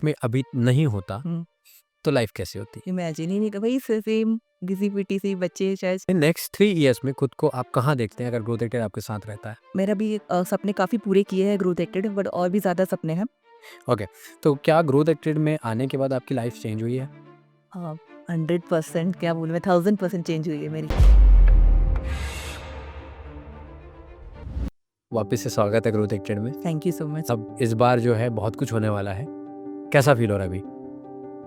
में अभी नहीं होता हुँ। तो लाइफ कैसी होती? इमेजिन ही नहीं कर वही सेम घिसी-पिटी सी बच्चे शायद नेक्स्ट 3 इयर्स में खुद को आप कहाँ देखते हैं अगर ग्रोथ रेटेड आपके साथ रहता है? मेरा भी सपने काफ़ी पूरे किए हैं ग्रोथ एक्टेड बट और भी ज़्यादा सपने हैं। ओके, तो क्या ग्रोथ रेटेड में आने के बाद आपकी लाइफ चेंज हुई है? हाँ, 100% क्या बोलूँ मैं 1000% चेंज हुई है मेरी। वापस से स्वागत है ग्रोथ रेटेड में। Thank you so much. अब इस बार जो है बहुत कुछ होने वाला है। कैसा फील हो रहा है अभी?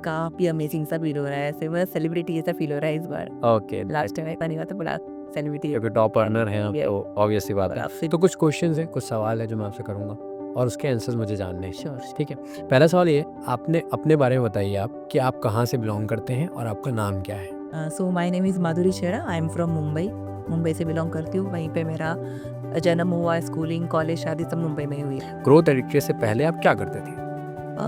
काफ़ी अमेजिंग सा फ़ील हो रहा है, ऐसे मतलब सेलिब्रिटी जैसा फ़ील हो रहा है इस बार। ओके, लास्ट टाइम ऐसा नहीं हुआ था बड़ा सेलिब्रिटी क्योंकि टॉप अर्नर हैं आप Yeah. तो ऑब्वियस सी बात है। काफ़ी तो कुछ क्वेश्चंस हैं, कुछ सवाल है जो मैं आपसे करूँगा और उसके आंसर्स मुझे जानने हैं। श्योर। ठीक है, पहला सवाल ये आपने अपने बारे में बताइए आप कि आप कहाँ से बिलोंग करते हैं और आपका नाम क्या है? So my name is Madhuri Shera, I am from Mumbai. Mumbai से बिलॉन्ग करती हूँ, वहीं पे मेरा जन्म हुआ, स्कूलिंग, कॉलेज, शादी सब मुंबई में ही हुई है। ग्रोथ रेटेड से पहले आप क्या करते थे?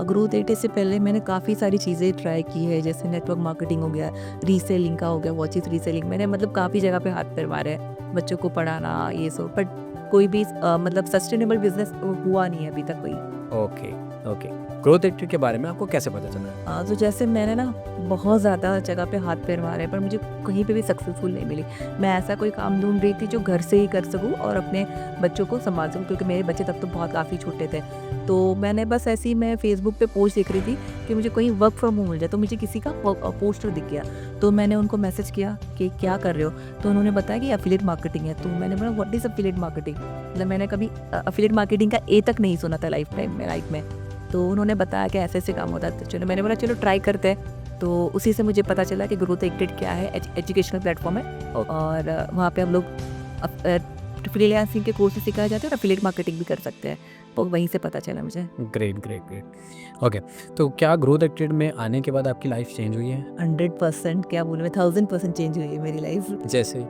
ग्रोथ एटे से पहले मैंने काफ़ी सारी चीज़ें ट्राई की है, जैसे नेटवर्क मार्केटिंग हो गया, रीसेलिंग का हो गया, वॉचेस रीसेलिंग। मैंने मतलब काफ़ी जगह पे हाथ पैर मारे हैं, बच्चों को पढ़ाना ये सब, बट कोई भी मतलब सस्टेनेबल बिजनेस हुआ नहीं है अभी तक कोई। Okay, okay. ग्रोथ रेटेड के बारे में आपको कैसे पता चला? तो जैसे मैंने ना बहुत ज़्यादा जगह पे हाथ पैर मारे पर मुझे कहीं पे भी सक्सेसफुल नहीं मिली। मैं ऐसा कोई काम ढूंढ रही थी जो घर से ही कर सकूँ और अपने बच्चों को संभाल सकूँ, क्योंकि मेरे बच्चे तब तो बहुत काफ़ी छोटे थे। तो मैंने बस ऐसे ही मैं फेसबुक पे पोस्ट देख रही थी कि मुझे कहीं वर्क फ्रॉम होम मिल जाए, तो मुझे किसी का पोस्टर दिख गया। तो मैंने उनको मैसेज किया कि क्या कर रहे हो? तो उन्होंने बताया कि एफिलिएट मार्केटिंग है। तो मैंने बोला व्हाट इज़ एफिलिएट मार्केटिंग? मतलब मैंने कभी एफिलिएट मार्केटिंग का ए तक नहीं सुना था लाइफ में। तो उन्होंने बताया कि ऐसे-ऐसे काम होता है। तो चलो मैंने बोला चलो ट्राई करते हैं। तो उसी से मुझे पता चला कि ग्रोथ एक्टेड क्या है, एजुकेशनल प्लेटफॉर्म है और वहाँ पे हम लोग फ्रीलांसिंग के कोर्सेज सिखाए जाते हैं और एफिलिएट मार्केटिंग भी कर सकते हैं। तो वहीं से पता चला मुझे। Great, great, great. ओके, तो क्या ग्रोथ रेटेड में आने के बाद आपकी लाइफ चेंज हुई है? 100% क्या बोलूँ मैं 1000% चेंज हुई है मेरी लाइफ। जैसे?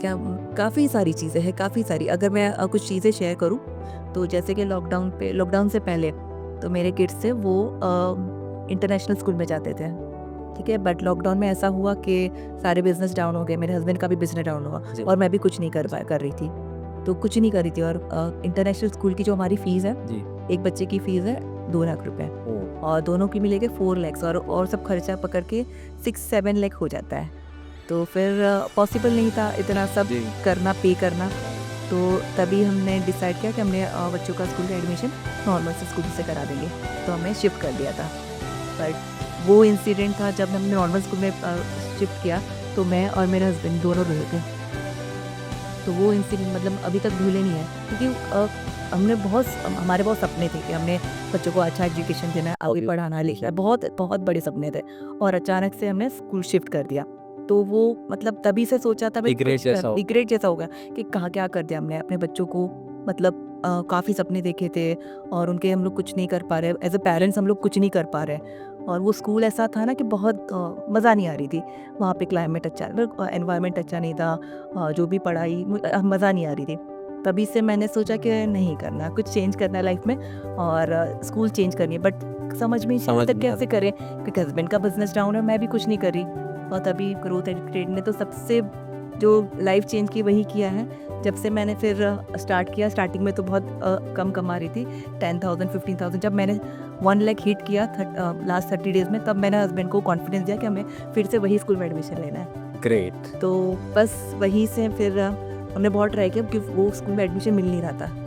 क्या काफ़ी सारी चीज़ें हैं, काफ़ी सारी। अगर मैं कुछ चीज़ें शेयर करूँ तो जैसे कि लॉकडाउन से पहले तो मेरे किड्स थे वो इंटरनेशनल स्कूल में जाते थे, ठीक है। बट लॉकडाउन में ऐसा हुआ कि सारे बिजनेस डाउन हो गए, मेरे हस्बैंड का भी बिजनेस डाउन हुआ जी। और मैं भी कुछ नहीं कर रही थी। तो कुछ नहीं कर रही थी और इंटरनेशनल स्कूल की जो हमारी फ़ीस है, जी। एक बच्चे की फ़ीस है 2 लाख रुपए ओह! और दोनों की मिलेगी 4 लैक्स और सब खर्चा पकड़ के 6-7 लाख हो जाता है। तो फिर पॉसिबल नहीं था इतना सब जी। करना, पे करना। तो तभी हमने डिसाइड किया कि हमने बच्चों का स्कूल का एडमिशन नॉर्मल से स्कूल से करा देंगे। तो हमने शिफ्ट कर दिया था। बट वो इंसिडेंट था जब हमने नॉर्मल स्कूल में शिफ्ट किया तो मैं और मेरे हस्बैंड दोनों रोए थे। तो वो इंसिडेंट मतलब अभी तक भूले नहीं है, क्योंकि हमारे बहुत सपने थे कि हमने बच्चों को अच्छा एजुकेशन देना है, आगे पढ़ाना लिखना है, बहुत बहुत बड़े सपने थे और अचानक से हमने स्कूल शिफ्ट कर दिया। तो वो मतलब तभी से सोचा था रिग्रेट जैसा हो। रिग्रेट जैसा होगा कि कहाँ क्या कर दिया हमने अपने बच्चों को। मतलब काफ़ी सपने देखे थे और उनके हम लोग कुछ नहीं कर पा रहे, एज अ पेरेंट्स हम लोग कुछ नहीं कर पा रहे। और वो स्कूल ऐसा था ना कि बहुत मज़ा नहीं आ रही थी वहाँ पे, क्लाइमेट अच्छा एनवायरनमेंट अच्छा नहीं था, जो भी पढ़ाई मज़ा नहीं आ रही थी। तभी से मैंने सोचा कि नहीं करना, कुछ चेंज करना है लाइफ में और स्कूल चेंज करनी है। बट समझ में नहीं समझ आता नहीं कैसे करें, क्योंकि हस्बैंड का बिजनेस डाउन है, मैं भी कुछ नहीं कर रही। और तभी ग्रोथ एजुकेटेड ने तो सबसे जो लाइफ चेंज की वही किया है। जब से मैंने फिर स्टार्ट किया, स्टार्टिंग में तो बहुत कम कमा रही थी, 10,000 15,000। जब मैंने 1 लाख हिट किया लास्ट 30 डेज़ में, तब मैंने हस्बैंड को कॉन्फिडेंस दिया कि हमें फिर से वही स्कूल में एडमिशन लेना है। ग्रेट। तो बस वहीं से फिर हमने बहुत ट्राई किया कि वो स्कूल में एडमिशन मिल नहीं रहा था।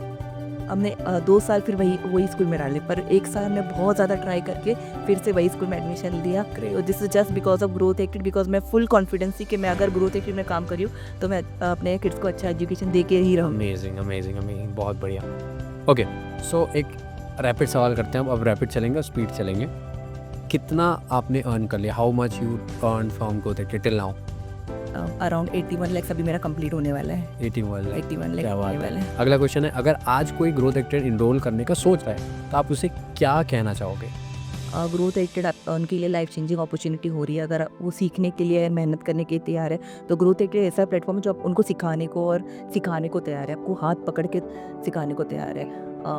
हमने 2 साल फिर वही स्कूल में डाले, पर 1 साल हमने बहुत ज़्यादा ट्राई करके फिर से वही स्कूल में एडमिशन लिया। तो this is just because of growth acted, because मैं फुल कॉन्फिडेंस थी कि मैं अगर ग्रोथ एक्टेड में काम करी हूँ तो मैं अपने किड्स को अच्छा एजुकेशन दे के ही रहूँगी। अमेजिंग, अमेजिंग, अमेजिंग, बहुत बढ़िया। ओके, सो एक रैपिड सवाल करते हैं अब रैपिड चलेंगे और स्पीड चलेंगे। कितना आपने अर्न कर लिया? How much you earn from growth acted till now? Around 81 lakh अभी मेरा कंप्लीट होने वाला है। 81 लाख। 81 लाख क्या बात होने वाला है। है। अगला क्वेश्चन है, अगर आज कोई ग्रोथ एक्टेड इनरोल करने का सोच रहा है तो आप उसे क्या कहना चाहोगे? ग्रोथ एडिटेड उनके लिए लाइफ चेंजिंग अपॉर्चुनिटी हो रही है। अगर वो सीखने के लिए मेहनत करने के लिए तैयार है तो ग्रोथ एडिटेड ऐसा प्लेटफॉर्म है जो आप उनको सिखाने को और सिखाने को तैयार है, आपको हाथ पकड़ के सिखाने को तैयार है।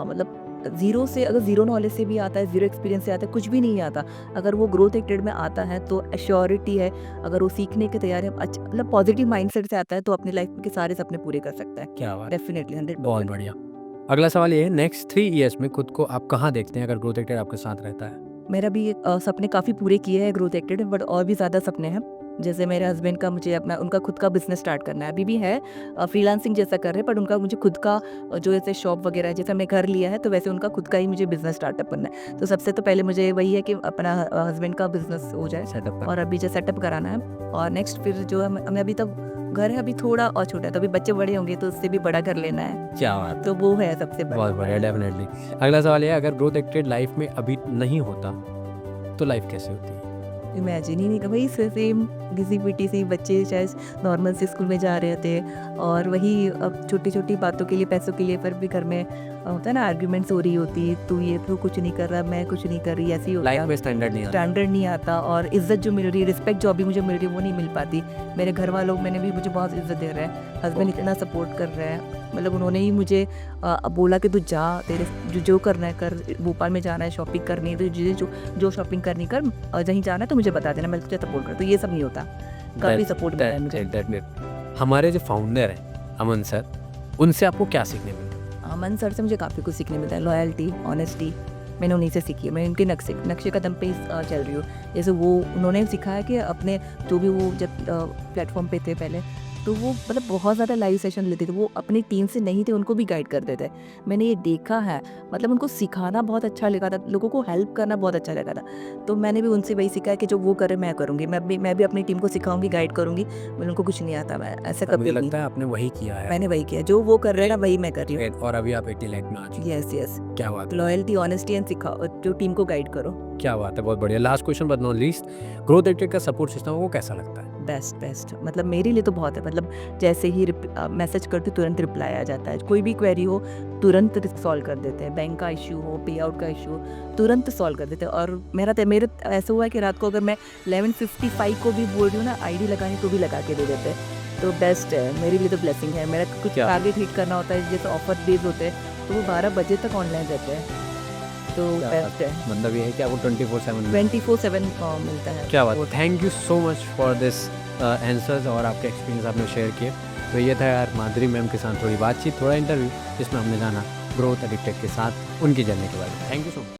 मतलब ज़ीरो से, अगर ज़ीरो नॉलेज से भी आता है, ज़ीरो एक्सपीरियंस से आता है, कुछ भी नहीं आता, अगर वो ग्रोथ एडिटेड में आता है तो एश्योरिटी है, अगर वो सीखने के तैयार है, अच्छा मतलब पॉजिटिव माइंडसेट से आता है तो अपनी लाइफ के सारे सपने पूरे कर सकता है। क्या बात। डेफिनेटली बहुत 100%। बढ़िया। अगला सवाल ये है, नेक्स्ट 3 ईयर्स में खुद को आप कहाँ देखते हैं अगर ग्रोथ एक्टर आपके साथ रहता है? मेरा भी सपने काफ़ी पूरे किए हैं ग्रोथ एक्टेड बट और भी ज़्यादा सपने हैं। जैसे मेरे हस्बैंड का मुझे अपना उनका खुद का बिज़नेस स्टार्ट करना है। अभी भी है फ्रीलांसिंग जैसा कर रहे हैं बट उनका मुझे खुद का जो ऐसे शॉप वगैरह है, जैसे हमने घर लिया है तो वैसे उनका खुद का ही मुझे बिज़नेस स्टार्टअप करना है। तो सबसे तो पहले मुझे वही है कि अपना हस्बैंड का बिज़नेस हो जाए सेटअप और अभी जो सेटअप कराना है और नेक्स्ट फिर जो हमें अभी तक घर है अभी थोड़ा और छोटा है तो अभी बच्चे बड़े होंगे तो उससे भी बड़ा कर लेना है। क्या बात तो वो है सबसे है, बड़ा। बहुत बढ़िया, डेफिनेटली। अगला सवाल ये है, अगर ग्रोथ एक्टेड लाइफ में अभी नहीं होता तो लाइफ कैसे होती है? इमेजिन ही नहीं कर वही सेम घिसी पिटी सी बच्चे शायद नॉर्मल से स्कूल में जा रहे थे और वही अब छोटी छोटी बातों के लिए पैसों के लिए पर भी घर में होता है ना आर्ग्यूमेंट्स हो रही होती तू ये तो कुछ नहीं कर रहा मैं कुछ नहीं कर रही ऐसी होता लाइफ में स्टैंडर्ड नहीं आता। स्टैंडर्ड नहीं आता और इज़्ज़त जो मिल रही है रिस्पेक्ट जो अभी मुझे मिल रही है वो नहीं मिल पाती। मेरे घर वालों मैंने भी मुझे बहुत इज़्ज़त दे रहे हैं, हस्बैंड इतना सपोर्ट कर रहे हैं, मतलब उन्होंने ही मुझे बोला कि तू जा तेरे जो करना है कर, भोपाल में जाना है शॉपिंग करनी है तो तुझे जो शॉपिंग करनी कर और जहीं जाना है तो मुझे बता देना मैं तुझे सपोर्ट कर। तो ये सब नहीं होता, काफ़ी सपोर्ट मिला है मुझे। हमारे जो फाउंडर हैं अमन सर, उनसे आपको क्या सीखने मिलता है? अमन सर से मुझे काफ़ी कुछ सीखने मिलता है, लॉयल्टी, ऑनेस्टी मैंने उन्हीं से सीखी है। मैं उनके नक्शे कदम पे ही चल रही हूँ। जैसे वो उन्होंने सिखाया कि अपने जो भी वो जब प्लेटफॉर्म पे थे पहले तो वो मतलब बहुत ज़्यादा लाइव सेशन लेते थे, वो अपनी टीम से नहीं थे उनको भी गाइड करते थे। मैंने ये देखा है, मतलब उनको सिखाना बहुत अच्छा लगा था, लोगों को हेल्प करना बहुत अच्छा लगा था। तो मैंने भी उनसे वही सीखा है कि जो वो करे मैं करूँगी, मैं भी अपनी टीम को सिखाऊंगी, गाइड करूँगी। उनको कुछ नहीं आता, मैं ऐसा मुझे कभी नहीं। लगता है आपने वही किया है। मैंने वही किया, जो वो कर रहे हैं ना वही मैं कर रही हूँ। और अभी आप 80 लाख में आ चुके हैं। यस यस, क्या बात है, लॉयल्टी, ऑनेस्टी एंड सिखाओ, जो टीम को गाइड करो। क्या बात है, बहुत बढ़िया। Last question but not least, growth acted का सपोर्ट सिस्टम वो कैसा लगता है? बेस्ट मतलब मेरे लिए तो बहुत है, मतलब जैसे ही मैसेज करती तुरंत रिप्लाई आ जाता है, कोई भी क्वेरी हो तुरंत सॉल्व कर देते हैं, बैंक का इशू हो, पे आउट का इशू हो तुरंत सॉल्व कर देते हैं। और मेरे ऐसा हुआ है कि रात को अगर मैं 11:55 को भी बोल रही हूँ ना आईडी लगाने को भी लगा के दे देते हैं। तो बेस्ट है, मेरे लिए तो ब्लेसिंग है। मेरा कुछ क्या? टारगेट हिट करना होता है, जैसे ऑफर डेज होते हैं तो वो 12 बजे तक ऑनलाइन रहते हैं, तो क्या बेस्ट है। मतलब ये है कि आपको 24/7 24/7 मिलता है। क्या बात, thank you so much for this answers और आपके एक्सपीरियंस आपने शेयर किए। तो ये था यार माधुरी मैम के साथ थोड़ी बातचीत, थोड़ा इंटरव्यू जिसमें हमने जाना ग्रोथ एडिक्टेड के साथ उनकी जर्नी के बारे में। Thank you so much.